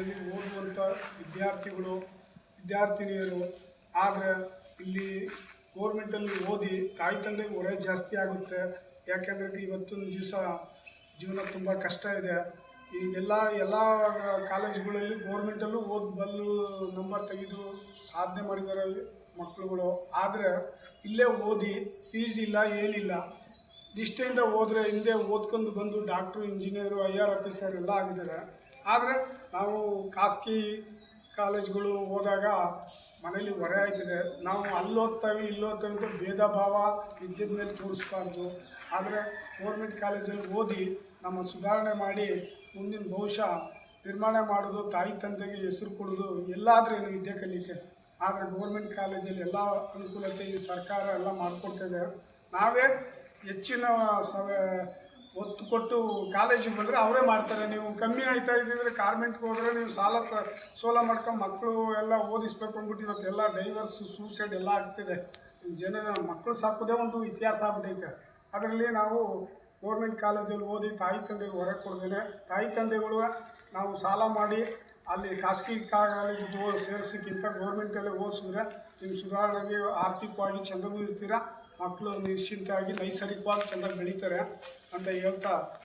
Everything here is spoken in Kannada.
ಕಾಲೇಜಲ್ಲಿ ಓದುವಂಥ ವಿದ್ಯಾರ್ಥಿನಿಯರು ಆದರೆ ಇಲ್ಲಿ ಗೋರ್ಮೆಂಟಲ್ಲಿ ಓದಿ ತಾಯಿ ತಂದೆಗೆ ಹೊರೆ ಜಾಸ್ತಿ ಆಗುತ್ತೆ. ಯಾಕೆಂದರೆ ಇವತ್ತಿನ ದಿವಸ ಜೀವನ ತುಂಬ ಕಷ್ಟ ಇದೆ. ಈಗೆಲ್ಲ ಕಾಲೇಜುಗಳಲ್ಲಿ ಗೋರ್ಮೆಂಟಲ್ಲೂ ಬಲ್ಲು ನಂಬರ್ ತೆಗೆದು ಸಾಧನೆ ಮಾಡಿದ್ದಾರೆ ಮಕ್ಕಳುಗಳು. ಆದರೆ ಇಲ್ಲೇ ಓದಿ ಫೀಸ್ ಇಲ್ಲ, ಏನಿಲ್ಲ, ನಿಷ್ಠೆಯಿಂದ ಹೋದರೆ ಹಿಂದೆ ಓದ್ಕೊಂಡು ಬಂದು ಡಾಕ್ಟ್ರು, ಇಂಜಿನಿಯರು, IR ಆಫೀಸರ್ ಎಲ್ಲ ಆಗಿದ್ದಾರೆ. ಆದರೆ ನಾವು ಖಾಸಗಿ ಕಾಲೇಜ್ಗಳು ಹೋದಾಗ ಮನೇಲಿ ಹೊರೆ ಆಯ್ತದೆ. ನಾವು ಅಲ್ಲಿ ಓದ್ತೀವಿ ಇಲ್ಲಿ ಓದ್ತೀವಿ ಅಂತ ಭೇದ ಭಾವ ವಿದ್ಯೆದ ಮೇಲೆ ತೋರಿಸ್ಬಾರ್ದು. ಆದರೆ ಗೋರ್ಮೆಂಟ್ ಕಾಲೇಜಲ್ಲಿ ಓದಿ ನಮ್ಮ ಸುಧಾರಣೆ ಮಾಡಿ ಮುಂದಿನ ಭವಿಷ್ಯ ನಿರ್ಮಾಣ ಮಾಡೋದು, ತಾಯಿ ತಂದೆಗೆ ಹೆಸರು ಕೊಡೋದು ಎಲ್ಲಾದ್ರೇನು ವಿದ್ಯೆ ಕಲಿಕೆ. ಆದರೆ ಗೋರ್ಮೆಂಟ್ ಕಾಲೇಜಲ್ಲಿ ಎಲ್ಲ ಅನುಕೂಲತೆ ಈ ಸರ್ಕಾರ ಎಲ್ಲ ಮಾಡಿಕೊಡ್ತಿದೆ. ನಾವೇ ಹೆಚ್ಚಿನ ಒತ್ತು ಕೊಟ್ಟು ಕಾಲೇಜಿಗೆ ಬಂದರೆ ಅವರೇ ಮಾಡ್ತಾರೆ. ನೀವು ಕಮ್ಮಿ ಆಯ್ತಾ ಇದ್ದಿದ್ರೆ ಕಾನ್ವೆಂಟ್ಗೆ ಹೋದರೆ ನೀವು ಸೋಲ ಮಾಡ್ಕೊಂಡು ಮಕ್ಕಳು ಎಲ್ಲ ಓದಿಸ್ಬೇಕು ಅಂದ್ಬಿಟ್ಟು ಇವತ್ತೆಲ್ಲ ಡೈವರ್ಸು, ಸೂಸೈಡ್ ಎಲ್ಲ ಆಗ್ತಿದೆ. ಮಕ್ಕಳು ಸಾಕೋದೇ ಒಂದು ಇತಿಹಾಸ ಆಗ್ಬಿಟ್ಟೈತೆ. ಅದರಲ್ಲಿ ನಾವು ಗೋರ್ಮೆಂಟ್ ಕಾಲೇಜಲ್ಲಿ ಓದಿ ತಾಯಿ ತಂದೆಗೆ ಹೊರ ಕೊಡ್ದೇನೆ, ತಾಯಿ ತಂದೆಗಳು ನಾವು ಸಾಲ ಮಾಡಿ ಅಲ್ಲಿ ಖಾಸಗಿ ಕಾಲೇಜಿಗೆ ಸೇರಿಸೋಕ್ಕಿಂತ ಗೋರ್ಮೆಂಟಲ್ಲೇ ಓದಿಸಿದ್ರೆ ನೀವು ಸುಧಾರಣೆಗೆ ಆರ್ಥಿಕವಾಗಿ ಚೆನ್ನಾಗೂ ಇರ್ತೀರ, ಮಕ್ಕಳು ನಿಶ್ಚಿಂತಾಗಿ ನೈಸರ್ಗಿಕವಾಗಿ ಚೆನ್ನಾಗಿ ಬೆಳೀತಾರೆ ಅಂತ ಹೇಳ್ತಾ